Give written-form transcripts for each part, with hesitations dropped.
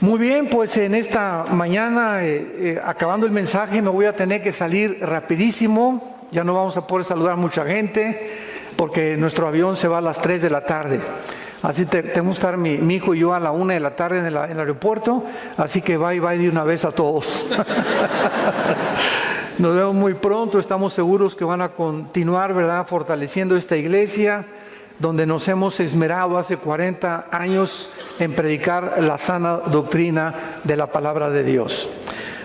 Muy bien, pues en esta mañana, acabando el mensaje, me voy a tener que salir rapidísimo. Ya no vamos a poder saludar a mucha gente porque nuestro avión se va a las 3 de la tarde. Así tenemos que estar mi hijo y yo a la 1 de la tarde en el aeropuerto. Así que bye de una vez a todos. Nos vemos muy pronto. Estamos seguros que van a continuar, ¿verdad?, fortaleciendo esta iglesia, donde nos hemos esmerado hace 40 años en predicar la sana doctrina de la palabra de Dios.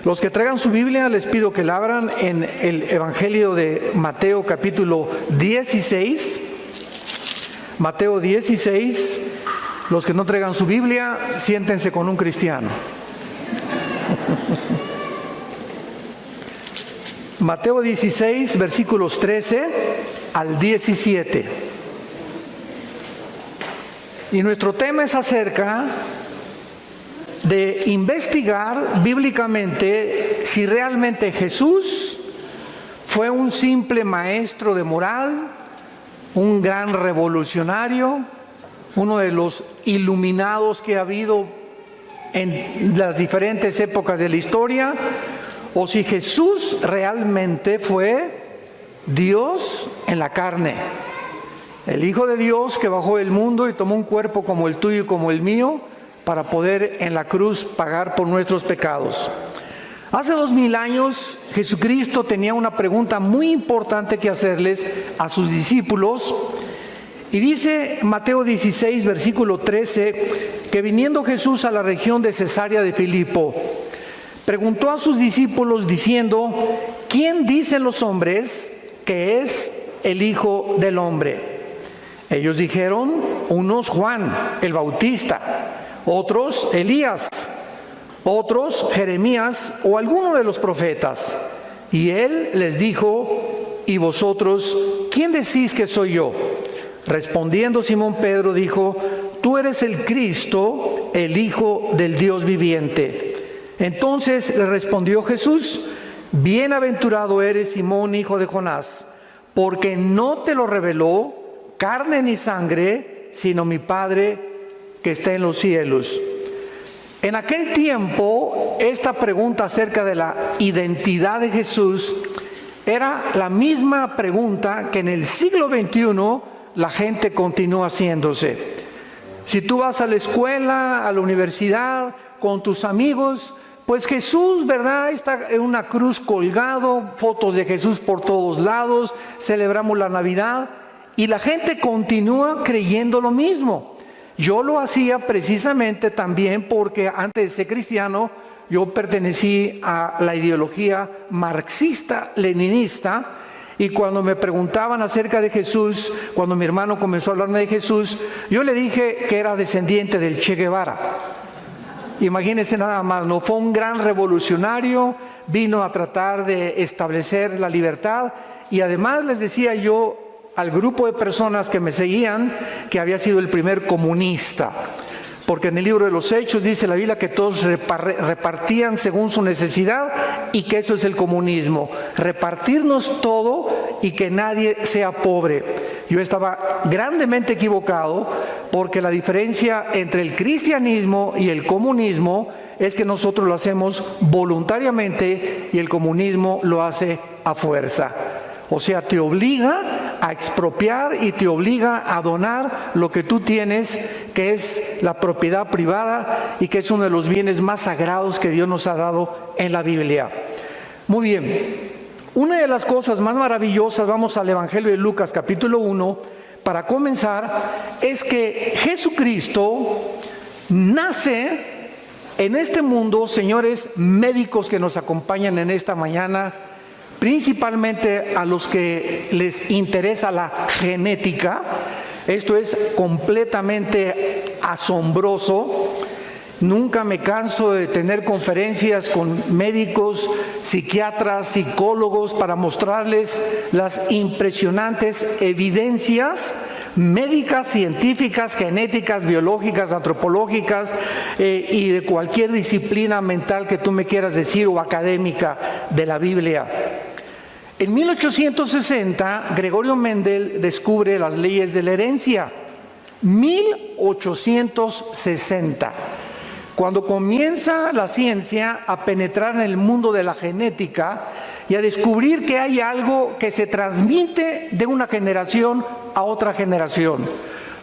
Los que traigan su Biblia, les pido que la abran en el Evangelio de Mateo capítulo 16. Mateo 16. Los que no traigan su Biblia, siéntense con un cristiano. Mateo 16, versículos 13 al 17. Y nuestro tema es acerca de investigar bíblicamente si realmente Jesús fue un simple maestro de moral, un gran revolucionario, uno de los iluminados que ha habido en las diferentes épocas de la historia, o si Jesús realmente fue Dios en la carne. El Hijo de Dios que bajó del mundo y tomó un cuerpo como el tuyo y como el mío para poder en la cruz pagar por nuestros pecados. Hace 2000 años Jesucristo tenía una pregunta muy importante que hacerles a sus discípulos. Y dice Mateo 16, versículo 13, que viniendo Jesús a la región de Cesarea de Filipo, preguntó a sus discípulos diciendo: ¿quién dicen los hombres que es el Hijo del Hombre? Ellos dijeron: unos Juan el Bautista, otros Elías, otros Jeremías o alguno de los profetas. Y él les dijo: ¿y vosotros quién decís que soy yo? Respondiendo Simón Pedro dijo: tú eres el Cristo, el Hijo del Dios viviente. Entonces le respondió Jesús: bienaventurado eres, Simón, hijo de Jonás, porque no te lo reveló carne ni sangre, sino mi Padre que está en los cielos. En aquel tiempo, esta pregunta acerca de la identidad de Jesús era la misma pregunta que en el siglo XXI la gente continúa haciéndose. Si tú vas a la escuela, a la universidad, con tus amigos, pues Jesús, ¿verdad?, está en una cruz colgado, fotos de Jesús por todos lados, celebramos la Navidad. Y la gente continúa creyendo lo mismo. Yo lo hacía precisamente también porque antes de ser cristiano, yo pertenecí a la ideología marxista-leninista. Y cuando me preguntaban acerca de Jesús, cuando mi hermano comenzó a hablarme de Jesús, yo le dije que era descendiente del Che Guevara. Imagínense nada más, ¿no? Fue un gran revolucionario, vino a tratar de establecer la libertad. Y además les decía yo al grupo de personas que me seguían que había sido el primer comunista, porque en el libro de los Hechos dice la Biblia que todos repartían según su necesidad, y que eso es el comunismo, repartirnos todo y que nadie sea pobre. Yo estaba grandemente equivocado, porque la diferencia entre el cristianismo y el comunismo es que nosotros lo hacemos voluntariamente y el comunismo lo hace a fuerza. O sea, te obliga a expropiar y te obliga a donar lo que tú tienes, que es la propiedad privada y que es uno de los bienes más sagrados que Dios nos ha dado en la Biblia. Muy bien, una de las cosas más maravillosas, vamos al Evangelio de Lucas capítulo 1, para comenzar, es que Jesucristo nace en este mundo. Señores médicos que nos acompañan en esta mañana, principalmente a los que les interesa la genética, esto es completamente asombroso. Nunca me canso de tener conferencias con médicos, psiquiatras, psicólogos para mostrarles las impresionantes evidencias médicas, científicas, genéticas, biológicas, antropológicas y de cualquier disciplina mental que tú me quieras decir o académica de la Biblia. En 1860, Gregorio Mendel descubre las leyes de la herencia. 1860. Cuando comienza la ciencia a penetrar en el mundo de la genética y a descubrir que hay algo que se transmite de una generación a otra generación.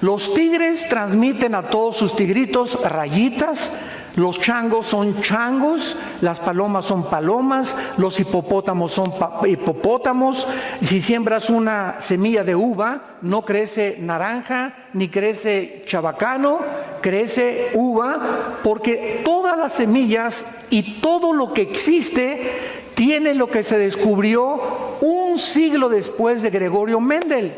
Los tigres transmiten a todos sus tigritos rayitas, los changos son changos, las palomas son palomas, los hipopótamos son hipopótamos. Si siembras una semilla de uva, no crece naranja ni crece chabacano, crece uva, porque todas las semillas y todo lo que existe tiene lo que se descubrió un siglo después de Gregorio Mendel,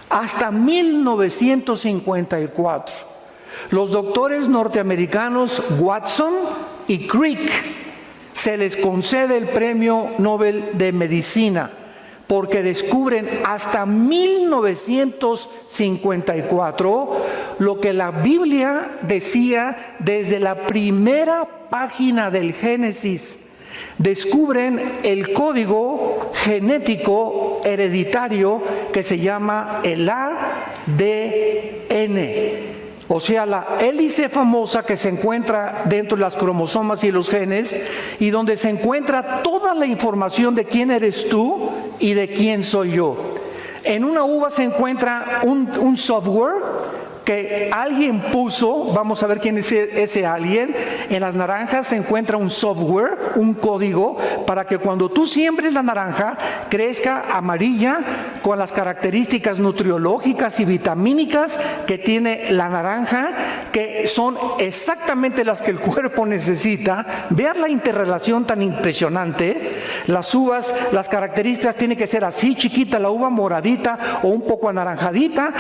hasta 1954. Los doctores norteamericanos Watson y Crick se les concede el Premio Nobel de Medicina porque descubren hasta 1954 lo que la Biblia decía desde la primera página del Génesis. Descubren el código genético hereditario que se llama el ADN. O sea, la hélice famosa que se encuentra dentro de las cromosomas y los genes, y donde se encuentra toda la información de quién eres tú y de quién soy yo. En una uva se encuentra un software que alguien puso, vamos a ver quién es ese alguien. En las naranjas se encuentra un software, un código, para que cuando tú siembres la naranja, crezca amarilla con las características nutriológicas y vitamínicas que tiene la naranja, que son exactamente las que el cuerpo necesita. Vean la interrelación tan impresionante. Las uvas, las características tienen que ser así, chiquita, la uva moradita o un poco anaranjadita,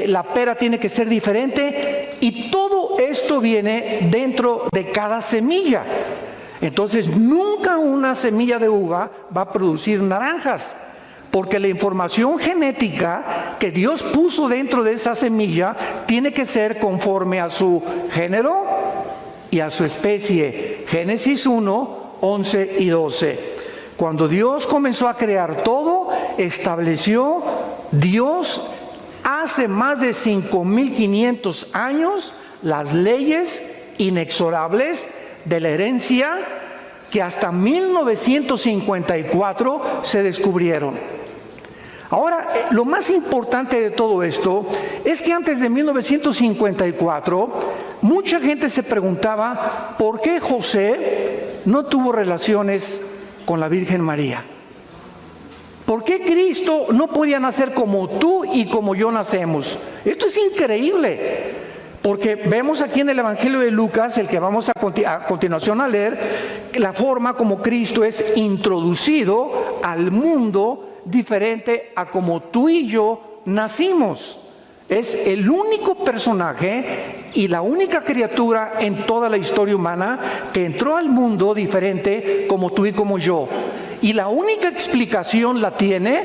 la pera tiene que ser diferente, y todo esto viene dentro de cada semilla. Entonces nunca una semilla de uva va a producir naranjas, porque la información genética que Dios puso dentro de esa semilla tiene que ser conforme a su género y a su especie. Génesis 1, 11 y 12. Cuando Dios comenzó a crear todo, estableció Dios hace más de 5.500 años las leyes inexorables de la herencia que hasta 1954 se descubrieron. Ahora, lo más importante de todo esto es que antes de 1954, mucha gente se preguntaba por qué José no tuvo relaciones con la Virgen María. ¿Por qué Cristo no podía nacer como tú y como yo nacemos? Esto es increíble, porque vemos aquí en el Evangelio de Lucas, el que vamos a continuación a leer, la forma como Cristo es introducido al mundo diferente a como tú y yo nacimos. Es el único personaje y la única criatura en toda la historia humana que entró al mundo diferente como tú y como yo. Y la única explicación la tiene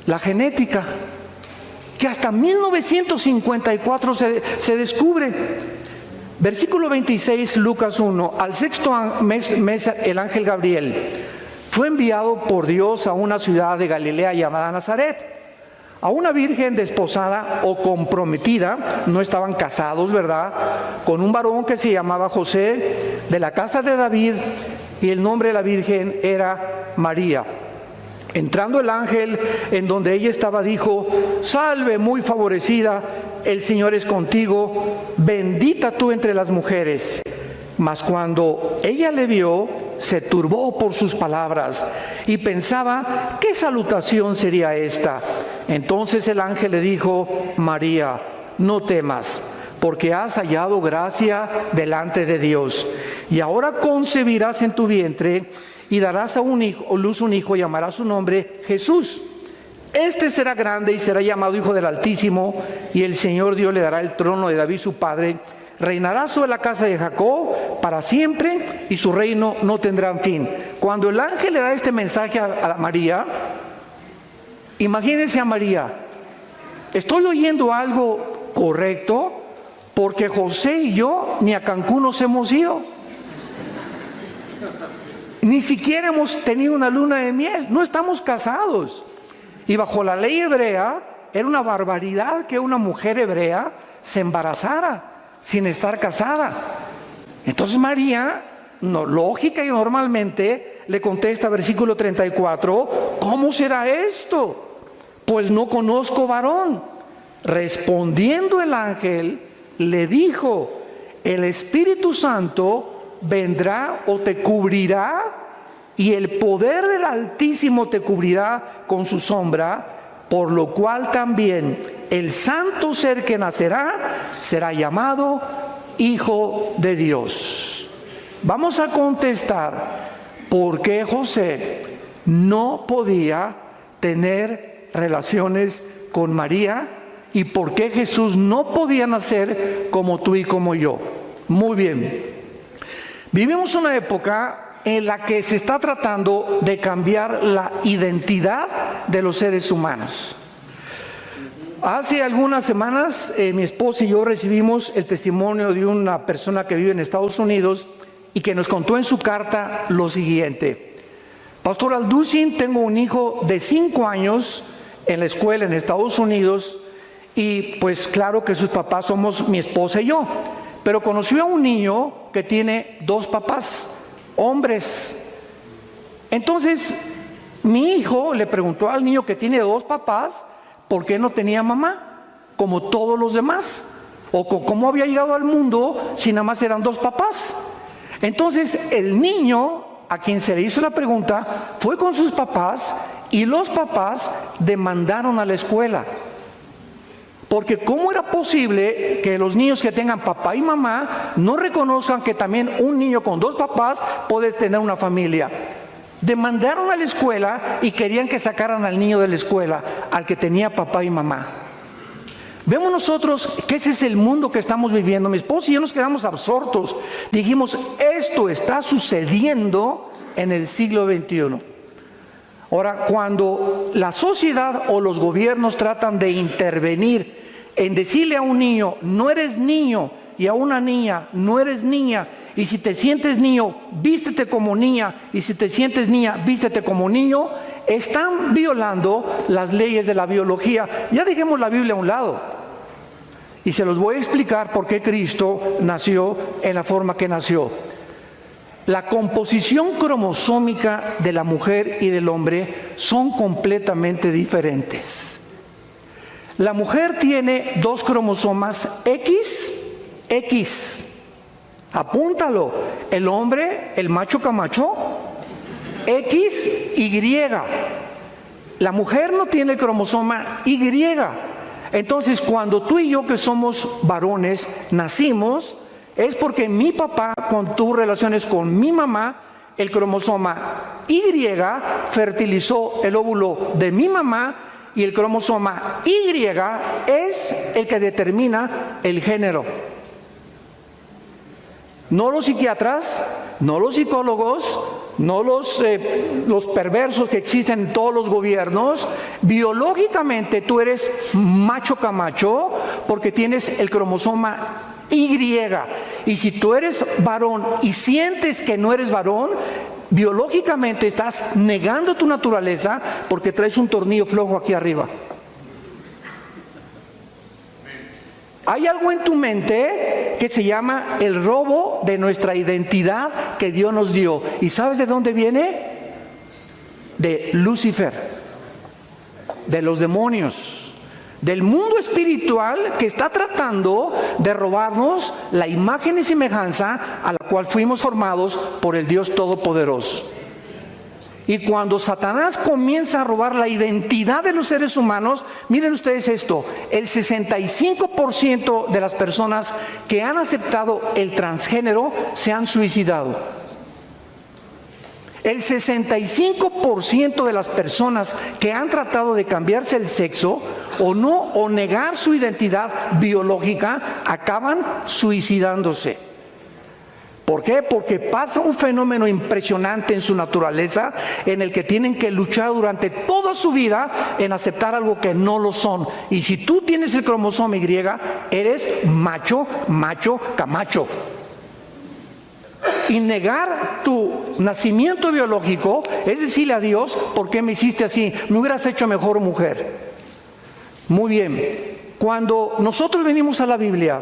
la genética, que hasta 1954 se descubre. Versículo 26, Lucas 1. Al sexto mes el ángel Gabriel fue enviado por Dios a una ciudad de Galilea llamada Nazaret, a una virgen desposada o comprometida, no estaban casados, ¿verdad?, con un varón que se llamaba José, de la casa de David, y el nombre de la virgen era María. Entrando el ángel en donde ella estaba, dijo: salve, muy favorecida, el Señor es contigo, bendita tú entre las mujeres. Mas cuando ella le vio, se turbó por sus palabras y pensaba: ¿qué salutación sería esta? Entonces el ángel le dijo: María, no temas, porque has hallado gracia delante de Dios. Y ahora concebirás en tu vientre y darás a luz un hijo, y llamarás su nombre Jesús. Este será grande y será llamado Hijo del Altísimo, y el Señor Dios le dará el trono de David su padre. Reinará sobre la casa de Jacob para siempre, y su reino no tendrá fin. Cuando el ángel le da este mensaje a María, imagínense a María: ¿estoy oyendo algo correcto? Porque José y yo ni a Cancún nos hemos ido. Ni siquiera hemos tenido una luna de miel, no estamos casados. Y bajo la ley hebrea era una barbaridad que una mujer hebrea se embarazara. sin estar casada. Entonces María, no, lógica y normalmente, le contesta, versículo 34, ¿cómo será esto? Pues no conozco varón. Respondiendo el ángel, le dijo, el Espíritu Santo vendrá o te cubrirá, y el poder del Altísimo te cubrirá con su sombra, por lo cual también el santo ser que nacerá será llamado Hijo de Dios. Vamos a contestar por qué José no podía tener relaciones con María y por qué Jesús no podía nacer como tú y como yo. Muy bien. Vivimos una época en la que se está tratando de cambiar la identidad de los seres humanos. Hace algunas semanas mi esposa y yo recibimos el testimonio de una persona que vive en Estados Unidos y que nos contó en su carta lo siguiente: Pastor Alducin, tengo un hijo de 5 años en la escuela en Estados Unidos y pues claro que sus papás somos mi esposa y yo, pero conoció a un niño que tiene 2 papás, hombres. Entonces mi hijo le preguntó al niño que tiene 2 papás por qué no tenía mamá como todos los demás, o cómo había llegado al mundo si nada más eran 2 papás. Entonces el niño a quien se le hizo la pregunta fue con sus papás y los papás demandaron a la escuela, porque ¿cómo era posible que los niños que tengan papá y mamá no reconozcan que también un niño con 2 papás puede tener una familia? Demandaron a la escuela y querían que sacaran al niño de la escuela, al que tenía papá y mamá. Vemos nosotros que ese es el mundo que estamos viviendo. Mi esposa y yo nos quedamos absortos. Dijimos, esto está sucediendo en el siglo XXI. Ahora, cuando la sociedad o los gobiernos tratan de intervenir en decirle a un niño, no eres niño, y a una niña, no eres niña, y si te sientes niño, vístete como niña, y si te sientes niña, vístete como niño, están violando las leyes de la biología. Ya dejemos la Biblia a un lado. Y se los voy a explicar por qué Cristo nació en la forma que nació. La composición cromosómica de la mujer y del hombre son completamente diferentes. La mujer tiene 2 cromosomas X. Apúntalo. El hombre, el macho camacho, XY. La mujer no tiene el cromosoma Y. Entonces, cuando tú y yo, que somos varones, nacimos, es porque mi papá, cuando tuvo relaciones con mi mamá, el cromosoma Y fertilizó el óvulo de mi mamá, y el cromosoma Y es el que determina el género. No los psiquiatras, no los psicólogos, no los perversos que existen en todos los gobiernos. Biológicamente tú eres macho camacho porque tienes el cromosoma Y. Y si tú eres varón y sientes que no eres varón, biológicamente estás negando tu naturaleza porque traes un tornillo flojo aquí arriba. Hay algo en tu mente que se llama el robo de nuestra identidad que Dios nos dio. ¿Y sabes de dónde viene? De Lucifer, de los demonios, del mundo espiritual que está tratando de robarnos la imagen y semejanza a la cual fuimos formados por el Dios Todopoderoso. Y cuando Satanás comienza a robar la identidad de los seres humanos, miren ustedes esto, el 65% de las personas que han aceptado el transgénero se han suicidado. El 65% de las personas que han tratado de cambiarse el sexo o negar su identidad biológica acaban suicidándose. ¿Por qué? Porque pasa un fenómeno impresionante en su naturaleza en el que tienen que luchar durante toda su vida en aceptar algo que no lo son. Y si tú tienes el cromosoma Y, eres macho, camacho. Y negar tu nacimiento biológico es decirle a Dios, ¿por qué me hiciste así? Me hubieras hecho mejor mujer. Muy bien. Cuando nosotros venimos a la Biblia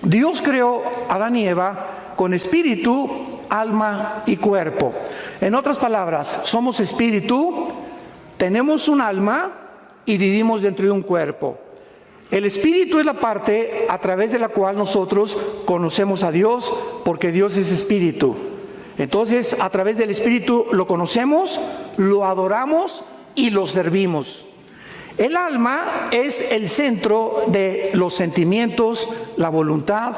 Dios creó a Adán y Eva con espíritu, alma y cuerpo. En otras palabras, somos espíritu, tenemos un alma y vivimos dentro de un cuerpo. El espíritu es la parte a través de la cual nosotros conocemos a Dios, porque Dios es espíritu. Entonces, a través del espíritu lo conocemos, lo adoramos y lo servimos. El alma es el centro de los sentimientos, la voluntad,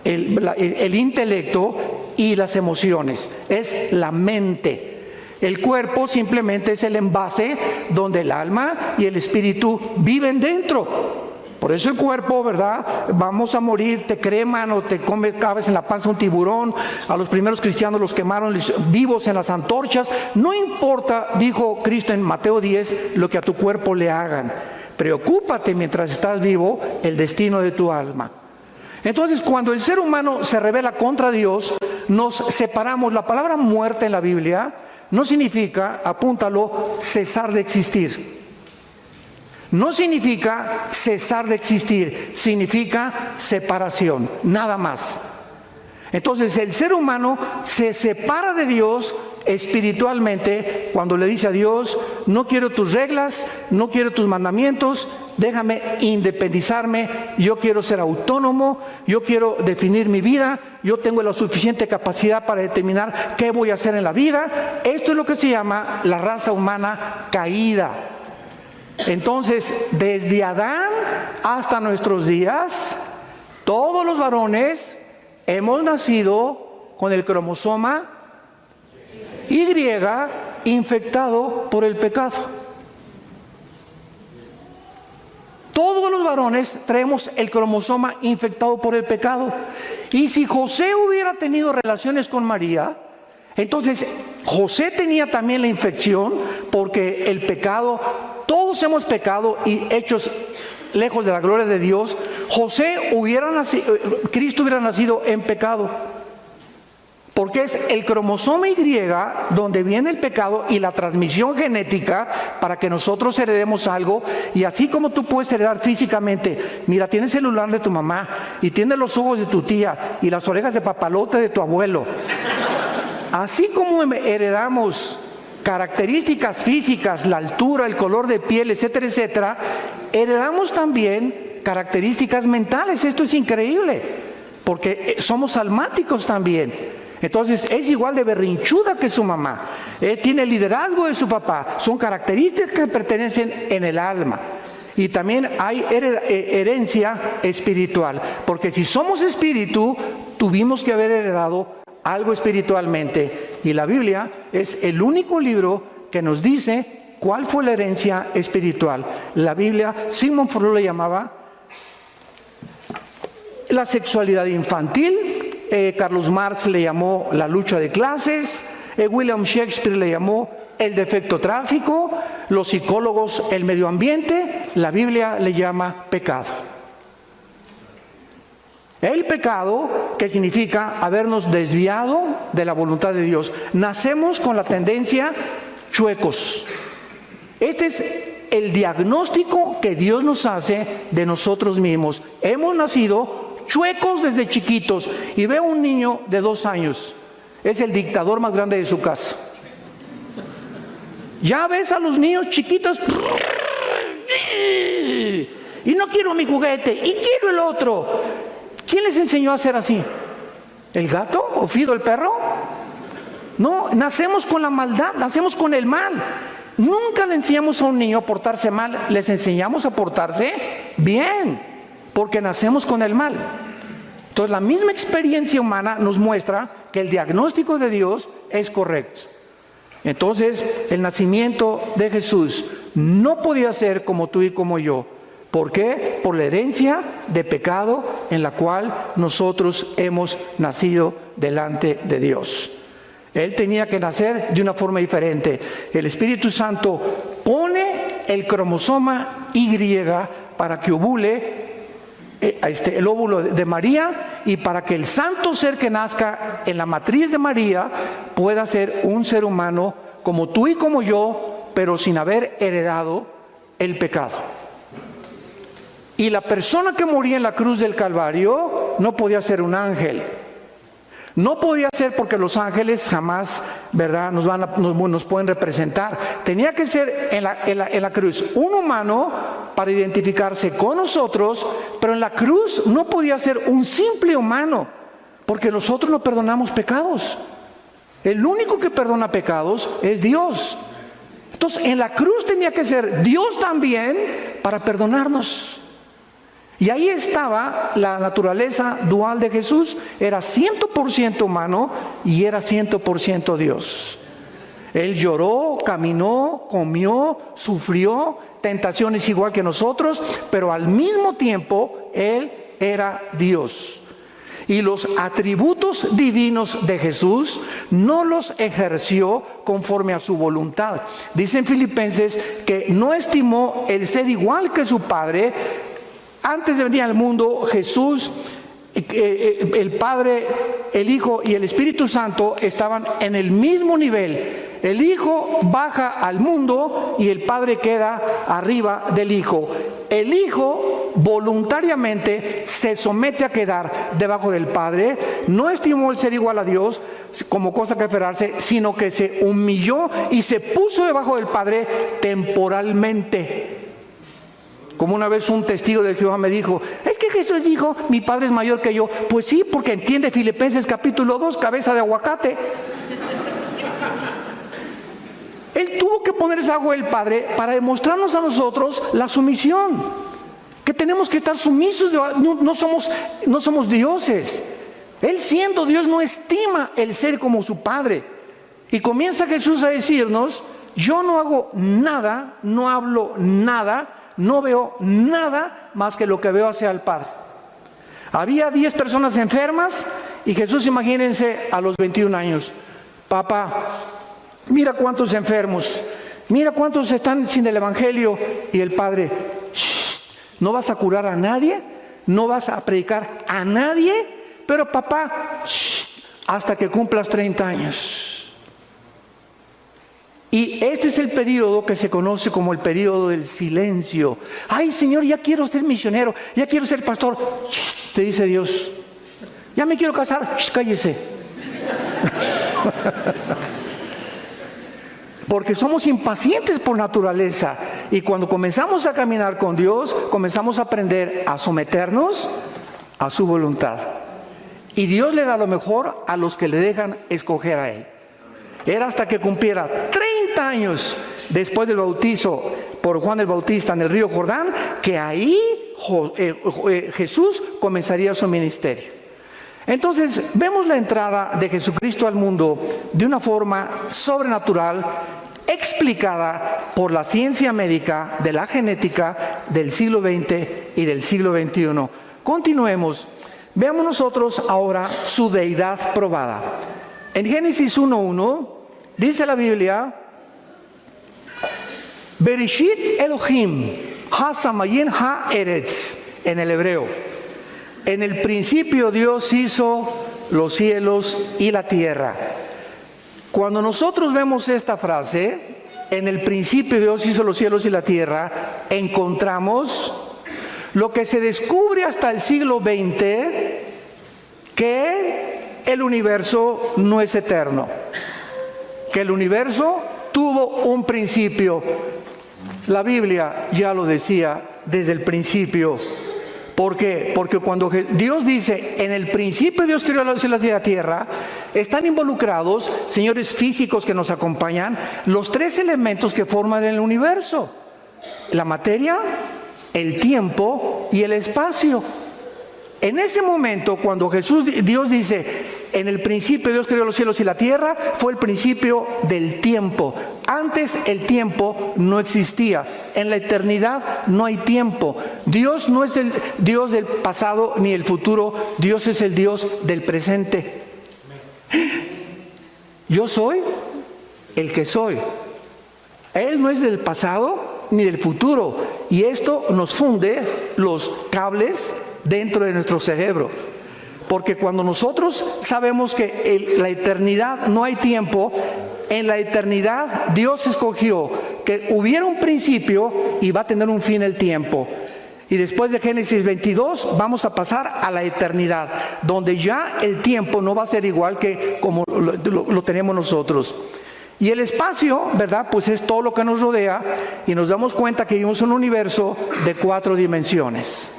el intelecto y las emociones. Es la mente. El cuerpo simplemente es el envase donde el alma y el espíritu viven dentro. Por eso el cuerpo, ¿verdad? Vamos a morir, te creman o te cabes en la panza un tiburón. A los primeros cristianos los quemaron vivos en las antorchas. No importa, dijo Cristo en Mateo 10, lo que a tu cuerpo le hagan. Preocúpate mientras estás vivo el destino de tu alma. Entonces, cuando el ser humano se rebela contra Dios, nos separamos. La palabra muerte en la Biblia no significa, apúntalo, cesar de existir. No significa cesar de existir, significa separación, nada más. Entonces el ser humano se separa de Dios espiritualmente cuando le dice a Dios: no quiero tus reglas, no quiero tus mandamientos, déjame independizarme, yo quiero ser autónomo, yo quiero definir mi vida, yo tengo la suficiente capacidad para determinar qué voy a hacer en la vida. Esto es lo que se llama la raza humana caída. Entonces, desde Adán hasta nuestros días, todos los varones hemos nacido con el cromosoma Y infectado por el pecado. Todos los varones traemos el cromosoma infectado por el pecado. Y si José hubiera tenido relaciones con María, entonces José tenía también la infección, porque el pecado, todos hemos pecado y hechos lejos de la gloria de Dios. Cristo hubiera nacido en pecado, porque es el cromosoma Y donde viene el pecado y la transmisión genética para que nosotros heredemos algo. Y así como tú puedes heredar físicamente, mira, tienes el celular de tu mamá y tienes los ojos de tu tía y las orejas de papalote de tu abuelo. Así como heredamos características físicas, la altura, el color de piel, etcétera, etcétera, heredamos también características mentales. Esto es increíble, porque somos almáticos también. Entonces es igual de berrinchuda que su mamá, tiene el liderazgo de su papá. Son características que pertenecen en el alma. Y también hay herencia espiritual, porque si somos espíritu, tuvimos que haber heredado algo espiritualmente. Y la Biblia es el único libro que nos dice cuál fue la herencia espiritual. La Biblia, Sigmund Freud le llamaba la sexualidad infantil, Carlos Marx le llamó la lucha de clases, William Shakespeare le llamó el defecto tráfico, los psicólogos el medio ambiente, la Biblia le llama pecado. El pecado, que significa habernos desviado de la voluntad de Dios. Nacemos con la tendencia chuecos. Este es el diagnóstico que Dios nos hace de nosotros mismos. Hemos nacido chuecos desde chiquitos. Y veo un niño de 2 años, es el dictador más grande de su casa. Ya ves a los niños chiquitos, y no quiero mi juguete, y quiero el otro. ¿Quién les enseñó a ser así? ¿El gato o Fido el perro? No, nacemos con la maldad, nacemos con el mal. Nunca le enseñamos a un niño a portarse mal, les enseñamos a portarse bien, porque nacemos con el mal. Entonces la misma experiencia humana nos muestra que el diagnóstico de Dios es correcto. Entonces el nacimiento de Jesús no podía ser como tú y como yo. ¿Por qué? Por la herencia de pecado en la cual nosotros hemos nacido delante de Dios. Él tenía que nacer de una forma diferente. El Espíritu Santo pone el cromosoma Y para que ovule el óvulo de María, y para que el santo ser que nazca en la matriz de María pueda ser un ser humano como tú y como yo, pero sin haber heredado el pecado. Y la persona que moría en la cruz del Calvario no podía ser un ángel. No podía ser porque los ángeles jamás, ¿verdad?, nos pueden representar. Tenía que ser en la cruz un humano para identificarse con nosotros, pero en la cruz no podía ser un simple humano, porque nosotros no perdonamos pecados. El único que perdona pecados es Dios. Entonces, en la cruz tenía que ser Dios también para perdonarnos. Y ahí estaba la naturaleza dual de Jesús. Era 100% humano y era 100% Dios. Él lloró, caminó, comió, sufrió tentaciones igual que nosotros, pero al mismo tiempo Él era Dios. Y los atributos divinos de Jesús no los ejerció conforme a su voluntad. Dice en Filipenses que no estimó el ser igual que su Padre. Antes de venir al mundo, Jesús, el Padre, el Hijo y el Espíritu Santo estaban en el mismo nivel. El Hijo baja al mundo y el Padre queda arriba del Hijo. El Hijo voluntariamente se somete a quedar debajo del Padre. No estimó el ser igual a Dios como cosa que aferrarse, sino que se humilló y se puso debajo del Padre temporalmente. Como una vez un testigo de Jehová me dijo, es que Jesús dijo, mi Padre es mayor que yo. Pues sí, porque entiende Filipenses capítulo 2, cabeza de aguacate. Él tuvo que ponerse bajo el Padre para demostrarnos a nosotros la sumisión. Que tenemos que estar sumisos, no somos dioses. Él siendo Dios no estima el ser como su Padre. Y comienza Jesús a decirnos, yo no hago nada, no hablo nada, no veo nada más que lo que veo hacia el Padre. Había 10 personas enfermas y Jesús, imagínense, a los 21 años. Papá, mira cuántos enfermos, mira cuántos están sin el Evangelio. Y el Padre, no vas a curar a nadie, no vas a predicar a nadie, pero papá, hasta que cumplas 30 años. Y este es el periodo que se conoce como el periodo del silencio. Ay, Señor, ya quiero ser misionero, ya quiero ser pastor. Te dice Dios, ya me quiero casar. Cállese. Porque somos impacientes por naturaleza. Y cuando comenzamos a caminar con Dios, comenzamos a aprender a someternos a su voluntad. Y Dios le da lo mejor a los que le dejan escoger a Él. Era hasta que cumpliera 30 años después del bautizo por Juan el Bautista en el río Jordán, que ahí Jesús comenzaría su ministerio. Entonces, vemos la entrada de Jesucristo al mundo de una forma sobrenatural, explicada por la ciencia médica de la genética del siglo XX y del siglo XXI. Continuemos. Veamos nosotros ahora su deidad probada. En Génesis 1:1 dice la Biblia, Bereshit Elohim ha-samayin ha-eretz, en el hebreo. En el principio Dios hizo los cielos y la tierra. Cuando nosotros vemos esta frase, en el principio Dios hizo los cielos y la tierra, encontramos lo que se descubre hasta el siglo XX, que el universo no es eterno, que el universo tuvo un principio. La Biblia ya lo decía desde el principio. ¿Por qué? Porque cuando Dios dice, en el principio Dios creó los cielos y la tierra, están involucrados, señores físicos que nos acompañan, los 3 elementos que forman el universo: la materia, el tiempo y el espacio. En ese momento, cuando Dios dice, en el principio Dios creó los cielos y la tierra, fue el principio del tiempo. Antes el tiempo no existía. En la eternidad no hay tiempo. Dios no es el Dios del pasado ni el futuro. Dios es el Dios del presente. Yo soy el que soy. Él no es del pasado ni del futuro. Y esto nos funde los cables dentro de nuestro cerebro. Porque cuando nosotros sabemos que en la eternidad no hay tiempo, en la eternidad Dios escogió que hubiera un principio y va a tener un fin el tiempo. Y después de Génesis 22 vamos a pasar a la eternidad, donde ya el tiempo no va a ser igual que como lo tenemos nosotros. Y el espacio, ¿verdad? Pues es todo lo que nos rodea, y nos damos cuenta que vivimos en un universo de 4 dimensiones.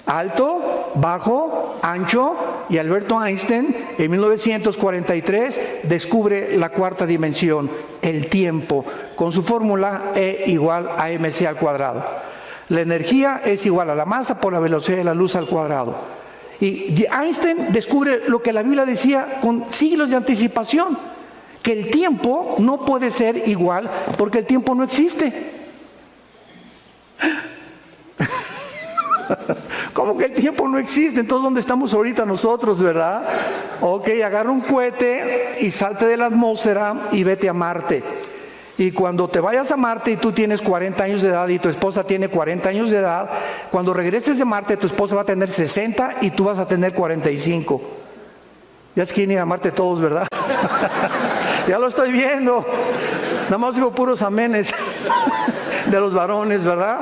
Alto, bajo, ancho, y Alberto Einstein en 1943 descubre la 4ª dimensión, el tiempo, con su fórmula E igual a mc al cuadrado. La energía es igual a la masa por la velocidad de la luz al cuadrado. Y Einstein descubre lo que la Biblia decía con siglos de anticipación, que el tiempo no puede ser igual porque el tiempo no existe. ¿Cómo que el tiempo no existe? Entonces, ¿dónde estamos ahorita nosotros, verdad? Ok, agarra un cohete y salte de la atmósfera y vete a Marte. Y cuando te vayas a Marte y tú tienes 40 años de edad y tu esposa tiene 40 años de edad, cuando regreses de Marte tu esposa va a tener 60 y tú vas a tener 45. Ya es que quieren ir a Marte todos, ¿verdad? Ya lo estoy viendo. Nada más digo puros amenes de los varones, ¿verdad?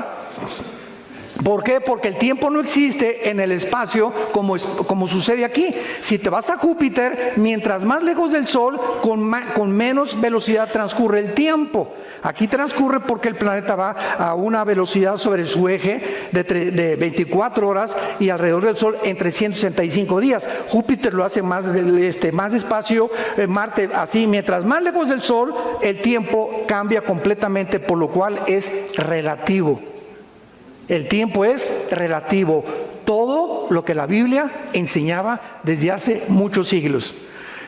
¿Por qué? Porque el tiempo no existe en el espacio como sucede aquí. Si te vas a Júpiter, mientras más lejos del Sol, con menos velocidad transcurre el tiempo. Aquí transcurre porque el planeta va a una velocidad sobre su eje de 24 horas y alrededor del Sol en 365 días. Júpiter lo hace más despacio, Marte así. Mientras más lejos del Sol, el tiempo cambia completamente, por lo cual es relativo. El tiempo es relativo. Todo lo que la Biblia enseñaba desde hace muchos siglos.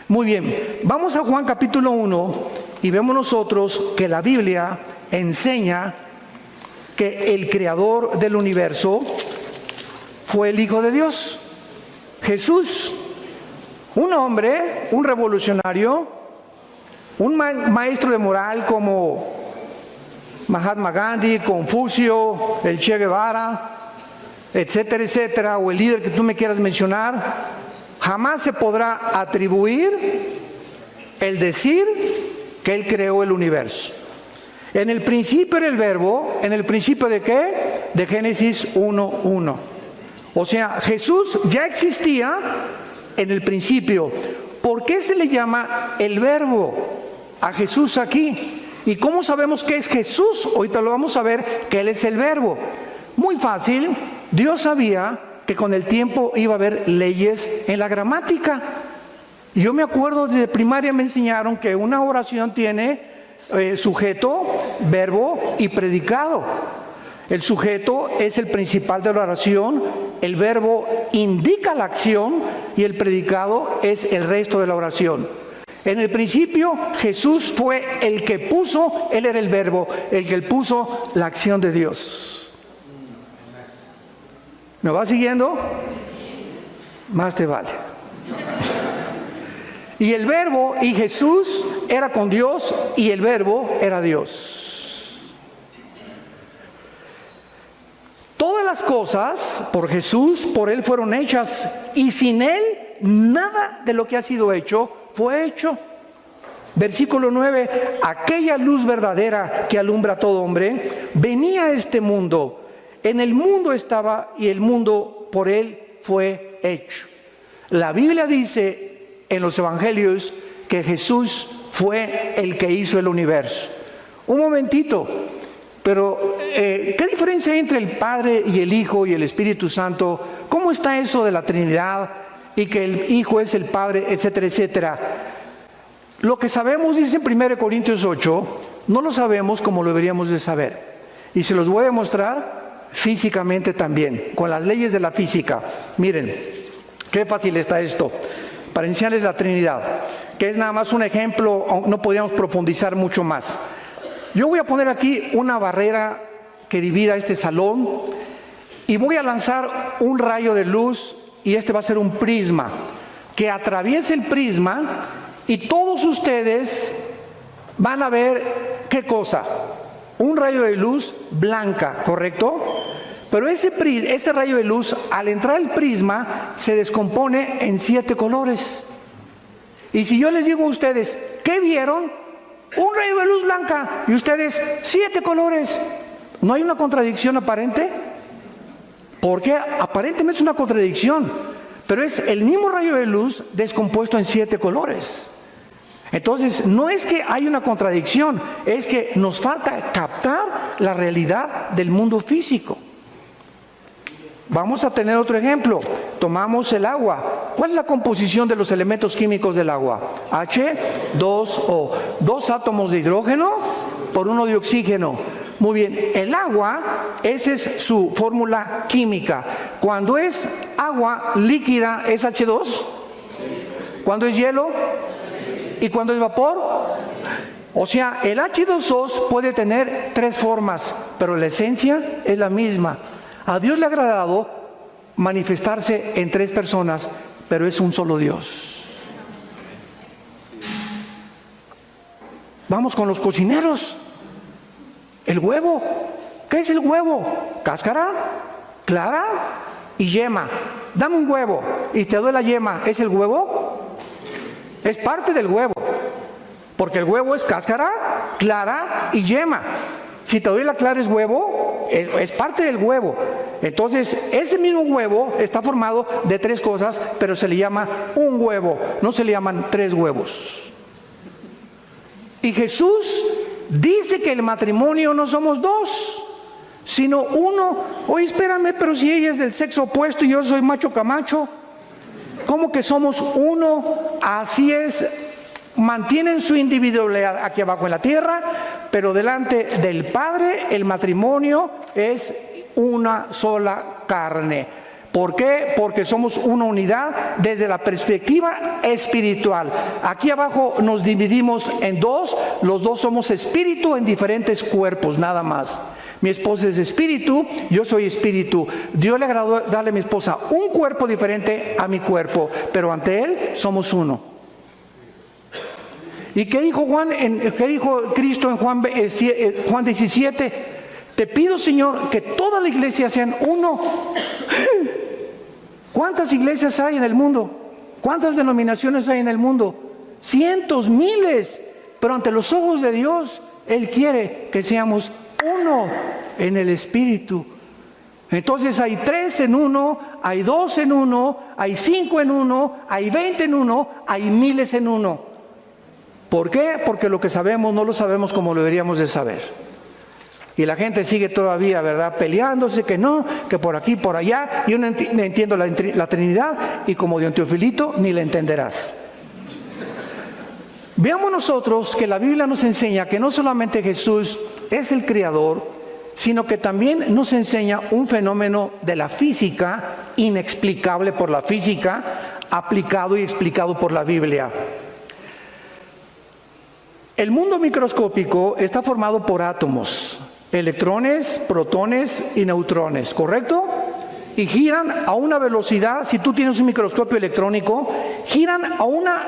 Muy bien, vamos a Juan capítulo 1 y vemos nosotros que la Biblia enseña que el creador del universo fue el Hijo de Dios, Jesús, un hombre, un revolucionario, un maestro de moral como Mahatma Gandhi, Confucio, el Che Guevara, etcétera, etcétera, o el líder que tú me quieras mencionar. Jamás se podrá atribuir el decir que Él creó el universo. En el principio era el verbo. ¿En el principio de qué? De Génesis 1:1. O sea, Jesús ya existía en el principio. ¿Por qué se le llama el verbo a Jesús aquí? ¿Y cómo sabemos que es Jesús? Ahorita lo vamos a ver, que Él es el verbo. Muy fácil. Dios sabía que con el tiempo iba a haber leyes en la gramática. Yo me acuerdo, desde primaria me enseñaron que una oración tiene sujeto, verbo y predicado. El sujeto es el principal de la oración, el verbo indica la acción y el predicado es el resto de la oración. En el principio Jesús fue el que puso, Él era el verbo, el que puso la acción de Dios. ¿Me va siguiendo? Más te vale. Y el verbo, y Jesús era con Dios y el verbo era Dios. Todas las cosas por Jesús, por Él fueron hechas, y sin Él nada de lo que ha sido hecho fue hecho. Versículo 9, aquella luz verdadera que alumbra a todo hombre, venía a este mundo. En el mundo estaba y el mundo por Él fue hecho. La Biblia dice en los evangelios que Jesús fue el que hizo el universo. Un momentito, pero ¿qué diferencia hay entre el Padre y el Hijo y el Espíritu Santo? ¿Cómo está eso de la Trinidad y que el Hijo es el Padre, etcétera, etcétera? Lo que sabemos, dice en 1 Corintios 8, no lo sabemos como lo deberíamos de saber. Y se los voy a mostrar físicamente también, con las leyes de la física. Miren, qué fácil está esto, para enseñarles la Trinidad, que es nada más un ejemplo, no podríamos profundizar mucho más. Yo voy a poner aquí una barrera que divida este salón y voy a lanzar un rayo de luz, y este va a ser un prisma, que atraviese el prisma y todos ustedes van a ver, ¿qué cosa? Un rayo de luz blanca, ¿correcto? Pero ese rayo de luz, al entrar al prisma, se descompone en 7 colores. Y si yo les digo a ustedes, ¿qué vieron? Un rayo de luz blanca. Y ustedes, 7 colores. ¿No hay una contradicción aparente? Porque aparentemente es una contradicción, pero es el mismo rayo de luz descompuesto en 7 colores. Entonces, no es que hay una contradicción, es que nos falta captar la realidad del mundo físico. Vamos a tener otro ejemplo. Tomamos el agua. ¿Cuál es la composición de los elementos químicos del agua? H2O. 2 átomos de hidrógeno por 1 de oxígeno. Muy bien, el agua, esa es su fórmula química. Cuando es agua líquida, ¿es H2? Cuando es hielo y cuando es vapor. O sea, el H2O puede tener 3 formas, pero la esencia es la misma. A Dios le ha agradado manifestarse en 3 personas, pero es un solo Dios. Vamos con los cocineros. El huevo. ¿Qué es el huevo? Cáscara, clara y yema. Dame un huevo y te doy la yema. ¿Es el huevo? Es parte del huevo. Porque el huevo es cáscara, clara y yema. Si te doy la clara es huevo, es parte del huevo. Entonces, ese mismo huevo está formado de 3 cosas, pero se le llama un huevo, no se le llaman 3 huevos. Y Jesús dice que el matrimonio no somos 2, sino 1. Oye, espérame, pero si ella es del sexo opuesto y yo soy macho camacho, ¿cómo que somos 1? Así es. Mantienen su individualidad aquí abajo en la tierra, pero delante del Padre el matrimonio es una sola carne. ¿Por qué? Porque somos una unidad desde la perspectiva espiritual. Aquí abajo nos dividimos en 2, los 2 somos espíritu en diferentes cuerpos, nada más. Mi esposa es espíritu, yo soy espíritu. Dios le agradó darle a mi esposa un cuerpo diferente a mi cuerpo, pero ante Él somos uno. ¿Y qué dijo qué dijo Cristo en Juan 17? Te pido, Señor, que toda la iglesia sean uno. ¿Cuántas iglesias hay en el mundo? ¿Cuántas denominaciones hay en el mundo? Cientos, miles. Pero ante los ojos de Dios, Él quiere que seamos uno en el Espíritu. Entonces hay 3 en 1, hay 2 en 1, hay 5 en 1, hay 20 en 1, hay miles en 1. ¿Por qué? Porque lo que sabemos no lo sabemos como lo deberíamos de saber. Y la gente sigue todavía, ¿verdad?, peleándose, que no, que por aquí, por allá. Yo no entiendo la Trinidad y como Don Teofilito ni la entenderás. Veamos nosotros que la Biblia nos enseña que no solamente Jesús es el Creador, sino que también nos enseña un fenómeno de la física, inexplicable por la física, aplicado y explicado por la Biblia. El mundo microscópico está formado por átomos, electrones, protones y neutrones, ¿correcto? Y giran a una velocidad, si tú tienes un microscopio electrónico, giran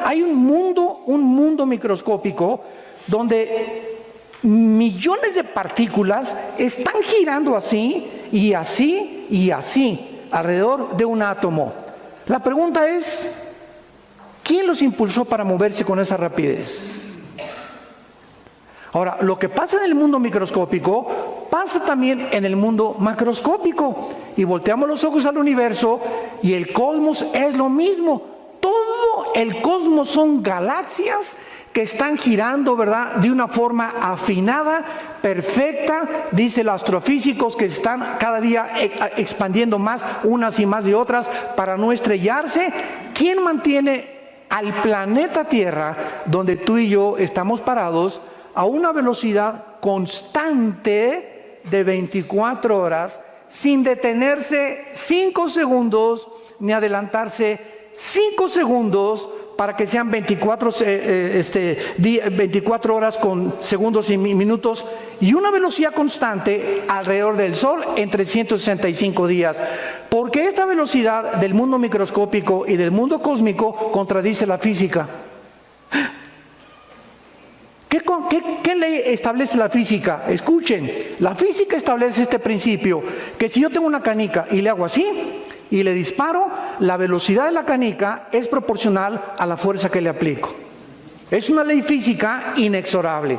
hay un mundo microscópico donde millones de partículas están girando así y así y así alrededor de un átomo. La pregunta es, ¿quién los impulsó para moverse con esa rapidez? Ahora, lo que pasa en el mundo microscópico pasa también en el mundo macroscópico. Y volteamos los ojos al universo y el cosmos es lo mismo. Todo el cosmos son galaxias que están girando, ¿verdad?, de una forma afinada, perfecta. Dicen los astrofísicos que están cada día expandiendo más unas y más de otras para no estrellarse. ¿Quién mantiene al planeta Tierra, donde tú y yo estamos parados, a una velocidad constante de 24 horas, sin detenerse 5 segundos, ni adelantarse 5 segundos, para que sean 24 horas con segundos y minutos, y una velocidad constante alrededor del Sol en 365 días? Porque esta velocidad del mundo microscópico y del mundo cósmico contradice la física. ¿Qué ley establece la física? Escuchen, la física establece este principio, que si yo tengo una canica y le hago así y le disparo, la velocidad de la canica es proporcional a la fuerza que le aplico. Es una ley física inexorable.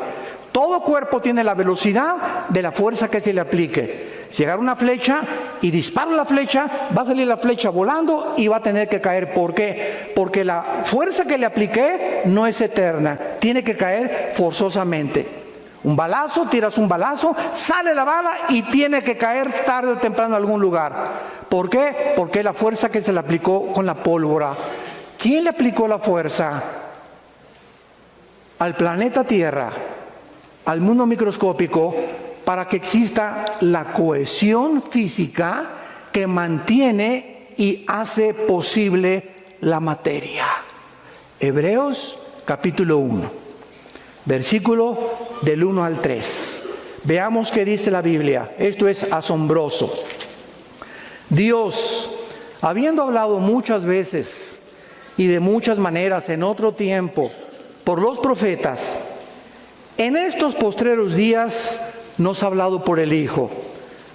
Todo cuerpo tiene la velocidad de la fuerza que se le aplique. Si agarro una flecha y disparo la flecha, va a salir la flecha volando y va a tener que caer. ¿Por qué? Porque la fuerza que le apliqué no es eterna, tiene que caer forzosamente. Un balazo, tiras un balazo, sale la bala y tiene que caer tarde o temprano en algún lugar. ¿Por qué? Porque la fuerza que se le aplicó con la pólvora. ¿Quién le aplicó la fuerza? Al planeta Tierra, al mundo microscópico, para que exista la cohesión física que mantiene y hace posible la materia. Hebreos capítulo 1, versículo del 1 al 3. Veamos qué dice la Biblia. Esto es asombroso. Dios, habiendo hablado muchas veces y de muchas maneras en otro tiempo por los profetas, en estos postreros días nos ha hablado por el Hijo,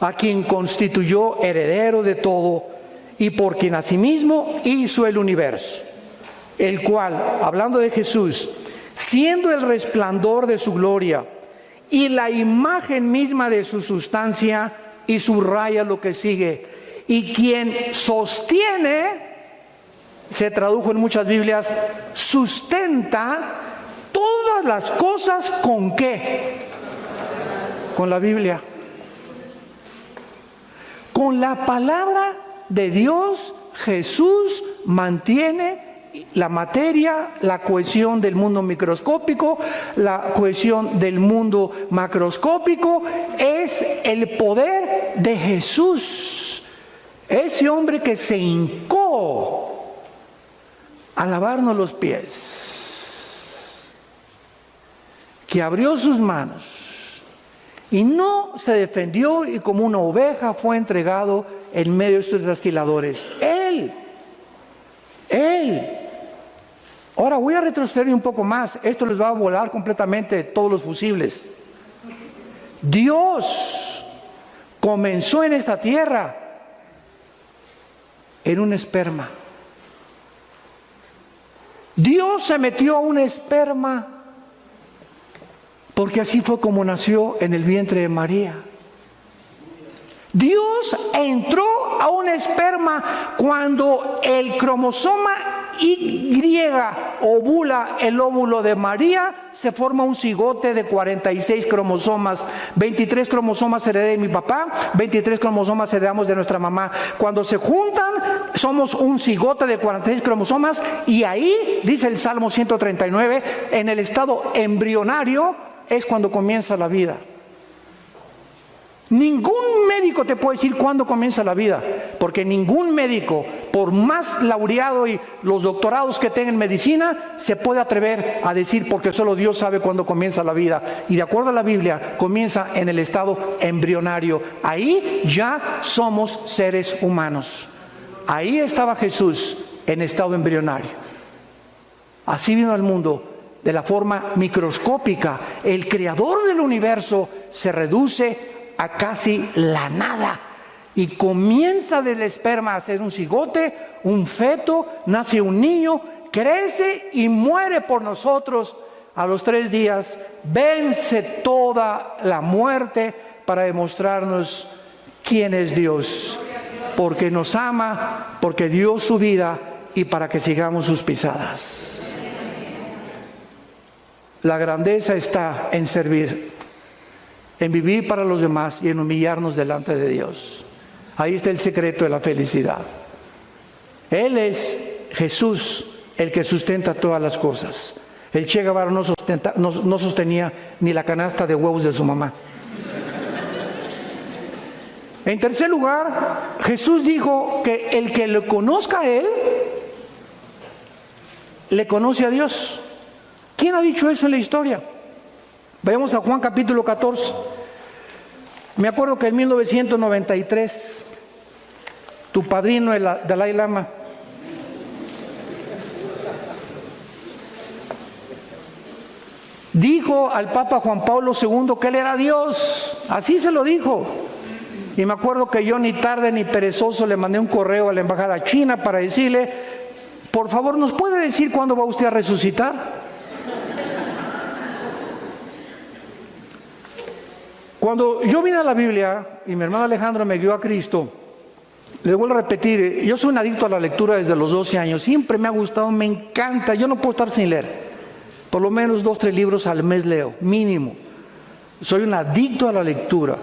a quien constituyó heredero de todo y por quien asimismo hizo el universo, el cual, hablando de Jesús, siendo el resplandor de su gloria y la imagen misma de su sustancia, y subraya lo que sigue, y quien sostiene, se tradujo en muchas Biblias, sustenta todas las cosas. ¿Con qué? Con la Biblia. Con la palabra de Dios, Jesús mantiene la materia, la cohesión del mundo microscópico, la cohesión del mundo macroscópico. Es el poder de Jesús. Ese hombre que se hincó a lavarnos los pies, que abrió sus manos y no se defendió y como una oveja fue entregado en medio de estos trasquiladores. Él. Ahora voy a retroceder un poco más. Esto les va a volar completamente todos los fusibles. Dios comenzó en esta tierra en un esperma. Dios se metió a un esperma porque así fue como nació en el vientre de María. Dios entró a un esperma cuando el cromosoma Y ovula el óvulo de María, se forma un cigote de 46 cromosomas. 23 cromosomas heredé de mi papá, 23 cromosomas heredamos de nuestra mamá. Cuando se juntan, somos un cigote de 46 cromosomas, y ahí, dice el Salmo 139, en el estado embrionario es cuando comienza la vida. Ningún médico te puede decir cuándo comienza la vida, porque ningún médico, por más laureado y los doctorados que tenga en medicina, se puede atrever a decir, porque solo Dios sabe cuándo comienza la vida. Y de acuerdo a la Biblia, comienza en el estado embrionario. Ahí ya somos seres humanos. Ahí estaba Jesús, en estado embrionario. Así vino al mundo, de la forma microscópica. El creador del universo se reduce a casi la nada y comienza del esperma a ser un cigote, un feto, nace un niño, crece y muere por nosotros. A los 3 días vence toda la muerte para demostrarnos quién es Dios, porque nos ama, porque dio su vida y para que sigamos sus pisadas. La grandeza está en servir, en vivir para los demás y en humillarnos delante de Dios. Ahí está el secreto de la felicidad. Él es Jesús, el que sustenta todas las cosas. El Che Guevara no sostenía ni la canasta de huevos de su mamá. En tercer lugar, Jesús dijo que el que le conozca a Él, le conoce a Dios. ¿Quién ha dicho eso en la historia? Vayamos a Juan capítulo 14. Me acuerdo que en 1993, tu padrino, el Dalai Lama, dijo al Papa Juan Pablo II que él era Dios. Así se lo dijo. Y me acuerdo que yo, ni tarde ni perezoso, le mandé un correo a la embajada china para decirle: por favor, ¿nos puede decir cuándo va usted a resucitar? Cuando yo vine a la Biblia y mi hermano Alejandro me guió a Cristo, Les vuelvo a repetir, yo soy un adicto a la lectura desde los 12 años. Siempre me ha gustado, me encanta. Yo no puedo estar sin leer. Por lo menos 2, 3 libros al mes leo, mínimo. Soy un adicto a la lectura.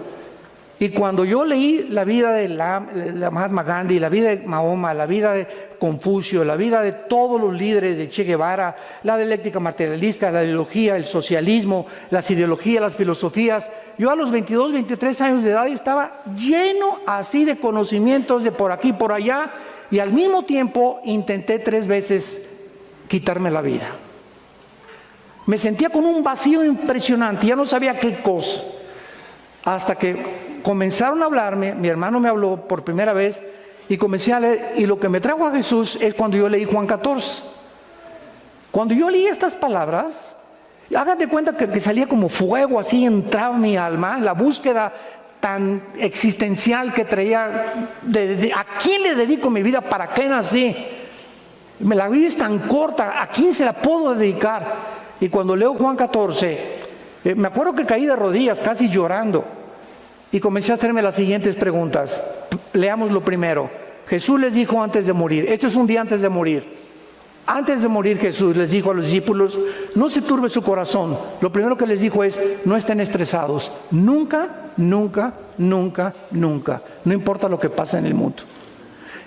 Y cuando yo leí la vida de la Mahatma Gandhi, la vida de Mahoma, la vida de Confucio, la vida de todos los líderes de Che Guevara, la dialéctica materialista, la ideología, el socialismo, las ideologías, las filosofías, yo a los 22, 23 años de edad estaba lleno así de conocimientos de por aquí, por allá, y al mismo tiempo intenté 3 veces quitarme la vida. Me sentía con un vacío impresionante, ya no sabía qué cosa, hasta que comenzaron a hablarme, mi hermano me habló por primera vez y comencé a leer, y lo que me trajo a Jesús es cuando yo leí Juan 14. Cuando yo leí estas palabras, hagan de cuenta que salía como fuego, así entraba mi alma, la búsqueda tan existencial que traía, ¿a quién le dedico mi vida? ¿Para qué nací? La vida es tan corta, ¿a quién se la puedo dedicar? Y cuando leo Juan 14, me acuerdo que caí de rodillas, casi llorando. Y comencé a hacerme las siguientes preguntas. Leamos lo primero. Jesús les dijo antes de morir, esto es un día antes de morir. Antes de morir Jesús les dijo a los discípulos, no se turbe su corazón. Lo primero que les dijo es, no estén estresados. Nunca, nunca, nunca, nunca. No importa lo que pasa en el mundo.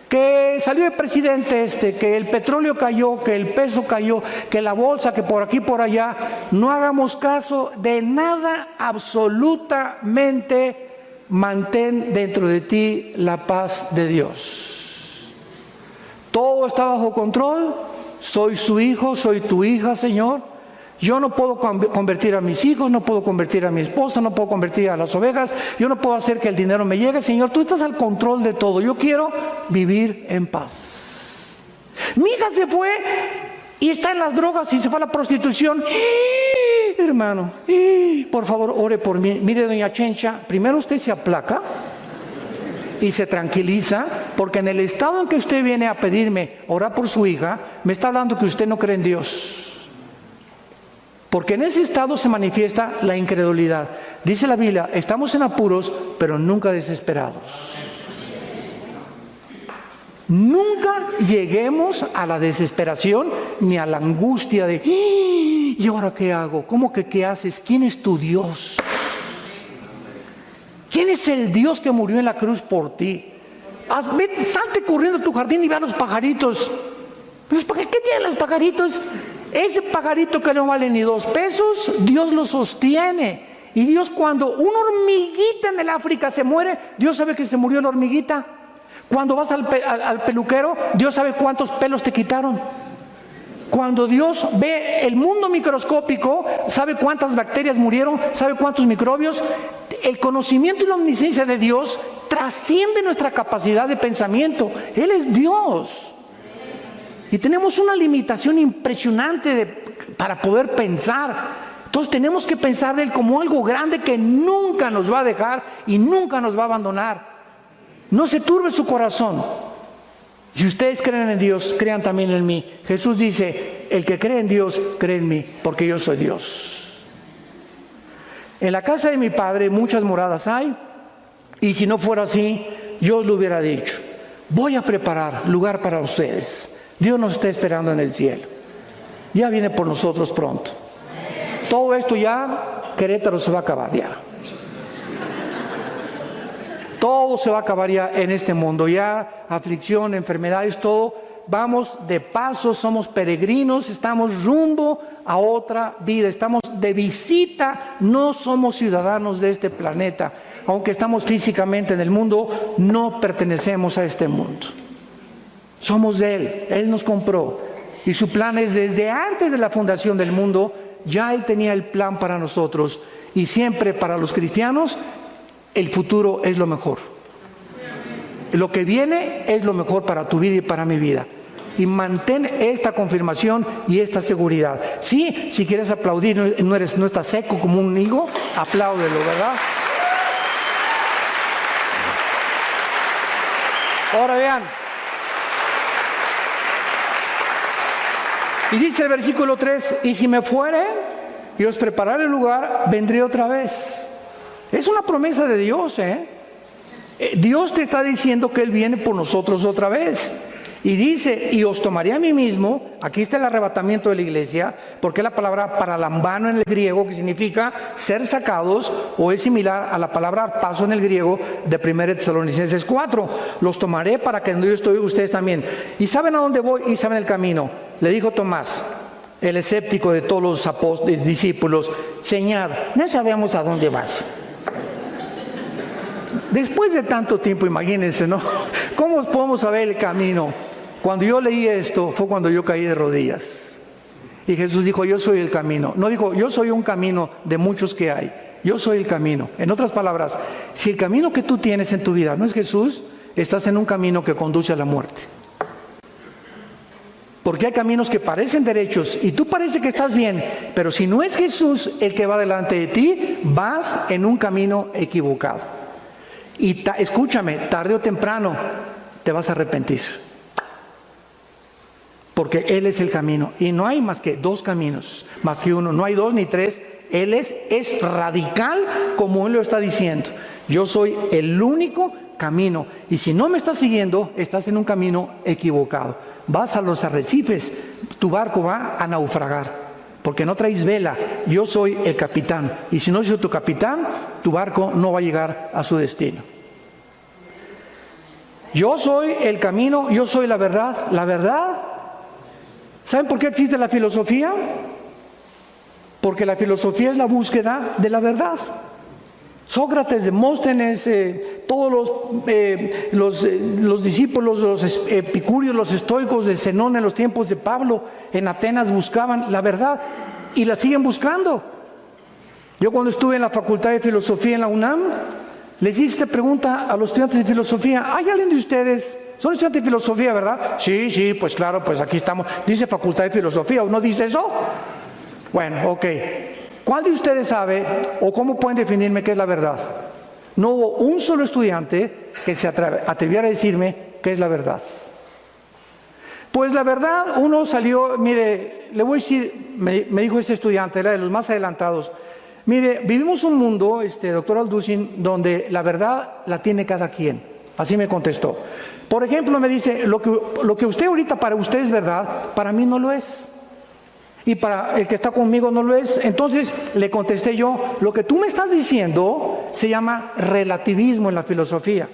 Que salió el presidente que el petróleo cayó, que el peso cayó, que la bolsa, que por aquí, por allá. No hagamos caso de nada absolutamente. Mantén dentro de ti la paz de Dios. Todo está bajo control. Soy su hijo, soy tu hija, Señor. Yo no puedo convertir a mis hijos, no puedo convertir a mi esposa, no puedo convertir a las ovejas. Yo no puedo hacer que el dinero me llegue. Señor, tú estás al control de todo. Yo quiero vivir en paz. Mi hija se fue y está en las drogas y se fue a la prostitución. Hermano, por favor, ore por mí. Mire, doña Chencha, primero usted se aplaca y se tranquiliza, porque en el estado en que usted viene a pedirme orar por su hija, me está hablando que usted no cree en Dios. Porque en ese estado se manifiesta la incredulidad. Dice la Biblia, estamos en apuros, pero nunca desesperados. Nunca lleguemos a la desesperación ni a la angustia de ¿y ahora qué hago? ¿Cómo que qué haces? ¿Quién es tu Dios? ¿Quién es el Dios que murió en la cruz por ti? Salte corriendo a tu jardín y ve a los pajaritos. ¿Qué tienen los pajaritos? Ese pajarito que no vale ni 2 pesos, Dios lo sostiene. Y Dios, cuando una hormiguita en el África se muere, Dios sabe que se murió la hormiguita. Cuando vas al peluquero, Dios sabe cuántos pelos te quitaron. Cuando Dios ve el mundo microscópico, sabe cuántas bacterias murieron, sabe cuántos microbios. El conocimiento y la omnisciencia de Dios trasciende nuestra capacidad de pensamiento. Él es Dios. Y tenemos una limitación impresionante para poder pensar. Entonces tenemos que pensar de Él como algo grande que nunca nos va a dejar y nunca nos va a abandonar. No se turbe su corazón. Si ustedes creen en Dios, crean también en mí. Jesús dice, el que cree en Dios, cree en mí, porque yo soy Dios. En la casa de mi Padre muchas moradas hay, y si no fuera así, yo os lo hubiera dicho. Voy a preparar lugar para ustedes. Dios nos está esperando en el cielo. Ya viene por nosotros pronto. Todo esto ya, Querétaro se va a acabar ya. Todo se va a acabar ya en este mundo, ya aflicción, enfermedades, todo. Vamos de paso, somos peregrinos, estamos rumbo a otra vida, estamos de visita, no somos ciudadanos de este planeta. Aunque estamos físicamente en el mundo, no pertenecemos a este mundo. Somos de Él nos compró. Y su plan es desde antes de la fundación del mundo, ya Él tenía el plan para nosotros. Y siempre para los cristianos, el futuro es lo mejor. Lo que viene es lo mejor para tu vida y para mi vida. Y mantén esta confirmación y esta seguridad. Sí, si quieres aplaudir, no estás seco como un higo, apláudelo, ¿verdad? Ahora vean. Y dice el versículo 3, y si me fuere y os prepararé el lugar, vendré otra vez. Es una promesa de Dios, Dios te está diciendo que Él viene por nosotros otra vez. Y dice, y os tomaré a mí mismo. Aquí está el arrebatamiento de la iglesia, porque es la palabra paralambano en el griego, que significa ser sacados, o es similar a la palabra paso en el griego de 1 Tesalonicenses 4. Los tomaré para que donde yo estoy, ustedes también. ¿Y saben a dónde voy? Y saben el camino. Le dijo Tomás, el escéptico de todos los apóstoles, discípulos: Señor, no sabemos a dónde vas. Después de tanto tiempo, imagínense, ¿no? ¿Cómo podemos saber el camino? Cuando yo leí esto, fue cuando yo caí de rodillas. Y Jesús dijo, yo soy el camino. No dijo, yo soy un camino de muchos que hay. Yo soy el camino. En otras palabras, si el camino que tú tienes en tu vida no es Jesús, estás en un camino que conduce a la muerte. Porque hay caminos que parecen derechos y tú parece que estás bien, pero si no es Jesús el que va delante de ti, vas en un camino equivocado. Y escúchame, tarde o temprano te vas a arrepentir. Porque Él es el camino. Y no hay más que dos caminos, más que uno. No hay dos ni tres. Él es radical como Él lo está diciendo. Yo soy el único camino. Y si no me estás siguiendo, estás en un camino equivocado. Vas a los arrecifes, tu barco va a naufragar. Porque no traes vela. Yo soy el capitán. Y si no soy tu capitán, tu barco no va a llegar a su destino. Yo soy el camino, yo soy la verdad. La verdad. ¿Saben por qué existe la filosofía? Porque la filosofía es la búsqueda de la verdad. Sócrates, Demóstenes, todos los discípulos, los epicúreos, los estoicos de Zenón en los tiempos de Pablo, en Atenas buscaban la verdad y la siguen buscando. Yo cuando estuve en la Facultad de Filosofía en la UNAM, les hice esta pregunta a los estudiantes de filosofía. ¿Hay alguien de ustedes? ¿Son estudiantes de filosofía, verdad? Sí, pues claro, pues aquí estamos. Dice Facultad de Filosofía, ¿o no dice eso? Bueno, ok. ¿Cuál de ustedes sabe o cómo pueden definirme qué es la verdad? No hubo un solo estudiante que se atreviera a decirme qué es la verdad. Pues la verdad, uno salió, mire, le voy a decir, me dijo este estudiante, era de los más adelantados. Mire, vivimos un mundo, doctor Alducin, donde la verdad la tiene cada quien. Así me contestó. Por ejemplo, me dice, lo que usted ahorita para usted es verdad, para mí no lo es. Y para el que está conmigo no lo es. Entonces le contesté yo, lo que tú me estás diciendo se llama relativismo en la filosofía.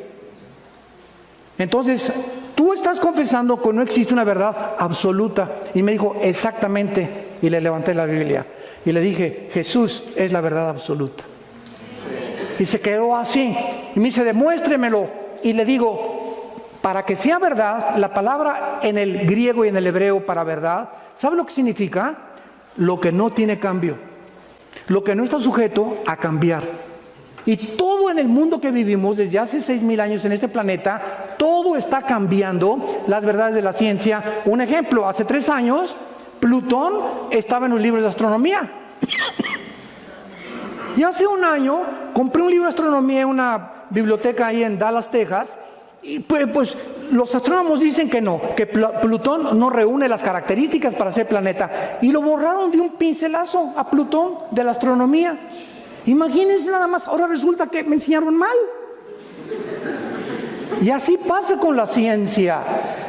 Entonces, tú estás confesando que no existe una verdad absoluta. Y me dijo, exactamente. Y le levanté la Biblia. Y le dije, Jesús es la verdad absoluta. Y se quedó así. Y me dice, demuéstremelo. Y le digo, para que sea verdad, la palabra en el griego y en el hebreo para verdad, ¿sabe lo que significa? Lo que no tiene cambio. Lo que no está sujeto a cambiar. Y todo en el mundo que vivimos desde hace 6,000 años en este planeta, todo está cambiando las verdades de la ciencia. Un ejemplo, hace 3 años, Plutón estaba en los libros de astronomía. Y hace 1 año compré un libro de astronomía en una biblioteca ahí en Dallas, Texas, y pues los astrónomos dicen que no, que Plutón no reúne las características para ser planeta. Y lo borraron de un pincelazo a Plutón de la astronomía. Imagínense nada más, ahora resulta que me enseñaron mal. Y así pasa con la ciencia.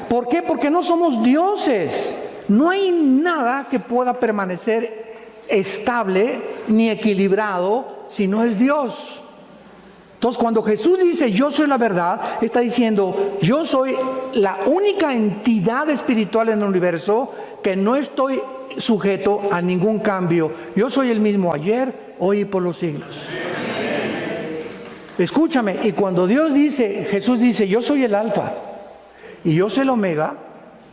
¿Por qué? Porque no somos dioses. No hay nada que pueda permanecer estable ni equilibrado si no es Dios. Entonces, cuando Jesús dice, yo soy la verdad, está diciendo, yo soy la única entidad espiritual en el universo que no estoy sujeto a ningún cambio. Yo soy el mismo ayer, hoy y por los siglos. Escúchame, y cuando Jesús dice, yo soy el alfa y yo soy el omega,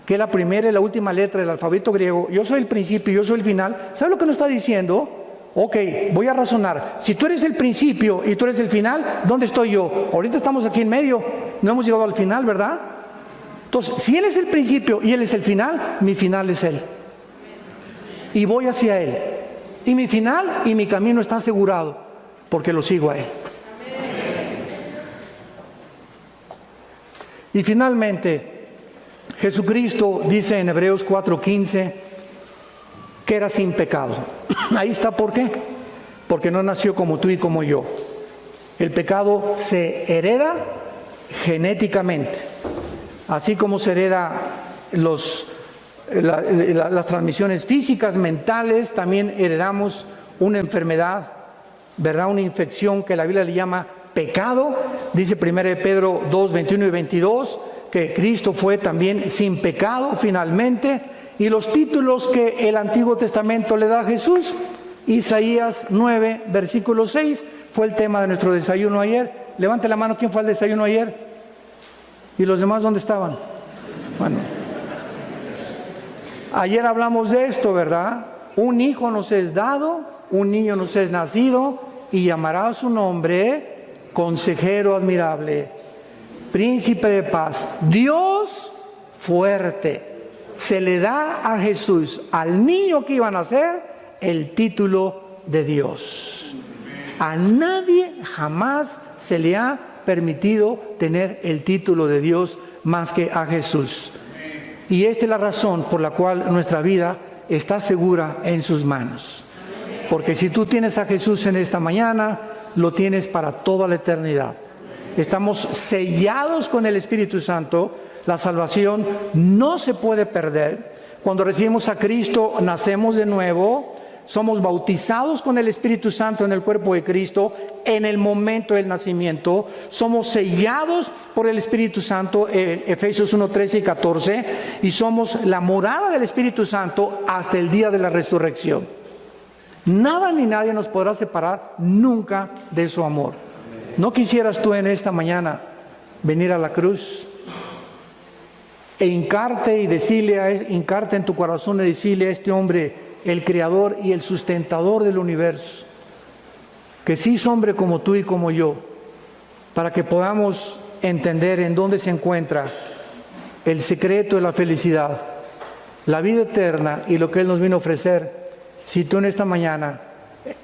que es la primera y la última letra del alfabeto griego, yo soy el principio y yo soy el final, ¿sabes lo que nos está diciendo? Ok, voy a razonar. Si tú eres el principio y tú eres el final, ¿dónde estoy yo? Ahorita estamos aquí en medio, no hemos llegado al final, ¿verdad? Entonces, si Él es el principio y Él es el final, mi final es Él. Y voy hacia Él. Y mi final y mi camino está asegurado, porque lo sigo a Él. Y finalmente, Jesucristo dice en Hebreos 4:15 que era sin pecado. Ahí está, ¿por qué? Porque no nació como tú y como yo. El pecado se hereda genéticamente, así como se hereda las transmisiones físicas, mentales, también heredamos una enfermedad, ¿verdad? Una infección que la Biblia le llama pecado. Dice 1 Pedro 2, 21 y 22, que Cristo fue también sin pecado finalmente. Y los títulos que el Antiguo Testamento le da a Jesús, Isaías 9, versículo 6, fue el tema de nuestro desayuno ayer. Levante la mano, ¿quién fue al desayuno ayer? ¿Y los demás dónde estaban? Bueno, ayer hablamos de esto, ¿verdad? Un hijo nos es dado, un niño nos es nacido, y llamará su nombre Consejero admirable, Príncipe de paz, Dios fuerte. Se le da a Jesús, al niño que iba a nacer, el título de Dios. A nadie jamás se le ha permitido tener el título de Dios más que a Jesús. Y esta es la razón por la cual nuestra vida está segura en sus manos. Porque si tú tienes a Jesús en esta mañana, lo tienes para toda la eternidad. Estamos sellados con el Espíritu Santo. La salvación no se puede perder. Cuando recibimos a Cristo, nacemos de nuevo. Somos bautizados con el Espíritu Santo en el cuerpo de Cristo en el momento del nacimiento. Somos sellados por el Espíritu Santo, Efesios 1, 13 y 14. Y somos la morada del Espíritu Santo hasta el día de la resurrección. Nada ni nadie nos podrá separar nunca de su amor. ¿No quisieras tú en esta mañana venir a la cruz e hincarte en tu corazón y decirle a este hombre, el creador y el sustentador del universo, que sí es hombre como tú y como yo, para que podamos entender en dónde se encuentra el secreto de la felicidad, la vida eterna y lo que Él nos vino a ofrecer? Si tú en esta mañana,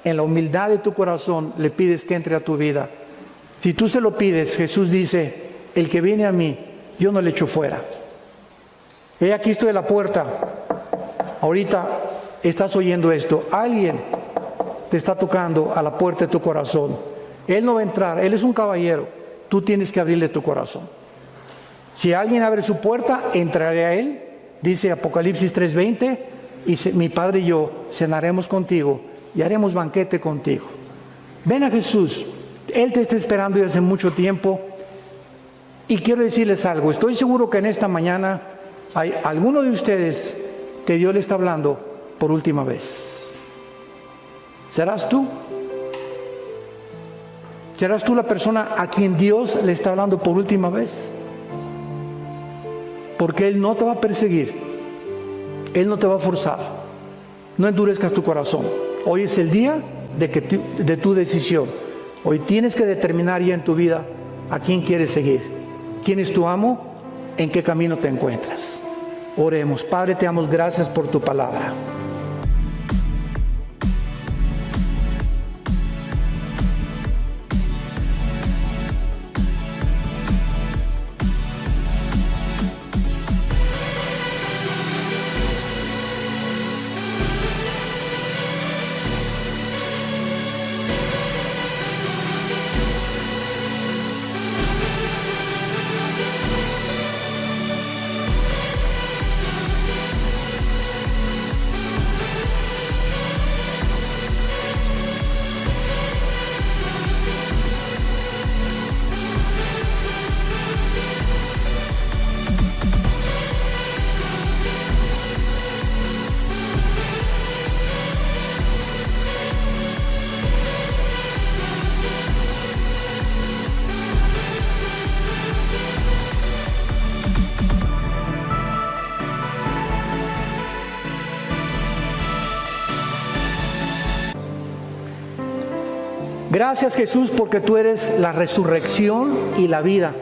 en la humildad de tu corazón, le pides que entre a tu vida, si tú se lo pides, Jesús dice, el que viene a mí, yo no le echo fuera. He aquí estoy a la puerta. Ahorita estás oyendo esto. Alguien te está tocando a la puerta de tu corazón. Él no va a entrar. Él es un caballero. Tú tienes que abrirle tu corazón. Si alguien abre su puerta, entraré a él. Dice Apocalipsis 3:20. Y mi Padre y yo cenaremos contigo y haremos banquete contigo. Ven a Jesús. Él te está esperando desde hace mucho tiempo. Y quiero decirles algo. Estoy seguro que en esta mañana hay alguno de ustedes que Dios le está hablando por última vez. ¿Serás tú? ¿Serás tú la persona a quien Dios le está hablando por última vez? Porque Él no te va a perseguir. Él no te va a forzar. No endurezcas tu corazón. Hoy es el día de tu decisión. Hoy tienes que determinar ya en tu vida a quién quieres seguir. ¿Quién es tu amo? ¿En qué camino te encuentras? Oremos. Padre, te damos gracias por tu palabra. Gracias, Jesús, porque tú eres la resurrección y la vida.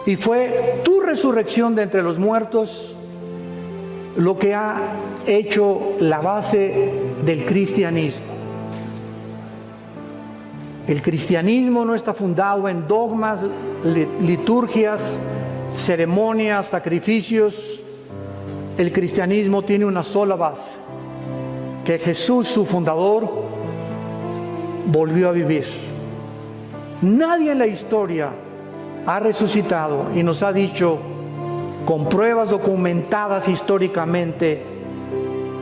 Y fue tu resurrección de entre los muertos lo que ha hecho la base del cristianismo. El cristianismo no está fundado en dogmas, liturgias, ceremonias, sacrificios. El cristianismo tiene una sola base, que Jesús, su fundador, volvió a vivir. Nadie en la historia ha resucitado y nos ha dicho, con pruebas documentadas históricamente,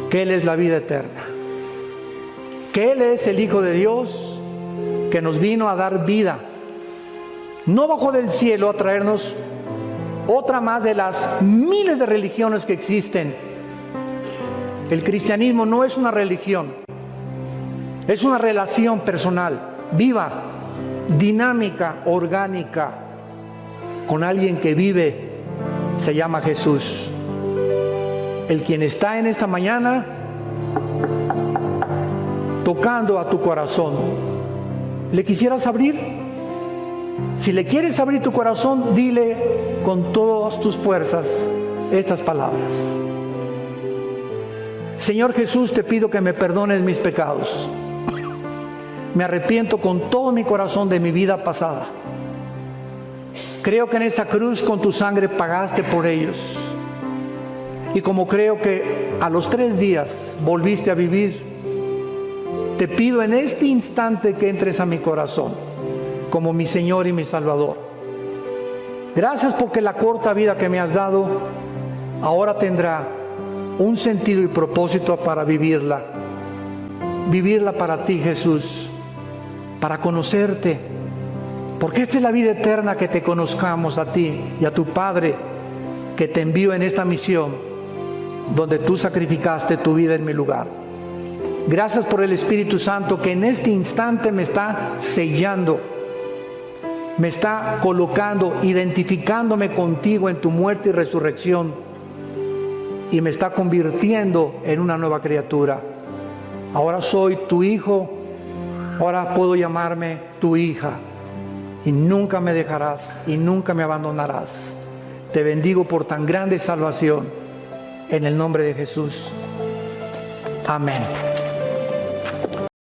que Él es la vida eterna, que Él es el Hijo de Dios, que nos vino a dar vida, no bajó del cielo a traernos otra más de las miles de religiones que existen. El cristianismo no es una religión, es una relación personal, viva, dinámica, orgánica, con alguien que vive, se llama Jesús. El quien está en esta mañana tocando a tu corazón. ¿Le quisieras abrir? Si le quieres abrir tu corazón, dile con todas tus fuerzas estas palabras. Señor Jesús, te pido que me perdones mis pecados. Me arrepiento con todo mi corazón de mi vida pasada. Creo que en esa cruz con tu sangre pagaste por ellos. Y como creo que a los 3 días volviste a vivir, te pido en este instante que entres a mi corazón como mi Señor y mi Salvador. Gracias porque la corta vida que me has dado ahora tendrá un sentido y propósito para vivirla. Vivirla para ti, Jesús, para conocerte. Porque esta es la vida eterna, que te conozcamos a ti y a tu Padre, que te envió en esta misión, donde tú sacrificaste tu vida en mi lugar. Gracias por el Espíritu Santo que en este instante me está sellando, me está colocando, identificándome contigo en tu muerte y resurrección, y me está convirtiendo en una nueva criatura. Ahora soy tu hijo, ahora puedo llamarme tu hija, y nunca me dejarás y nunca me abandonarás. Te bendigo por tan grande salvación, en el nombre de Jesús. Amén.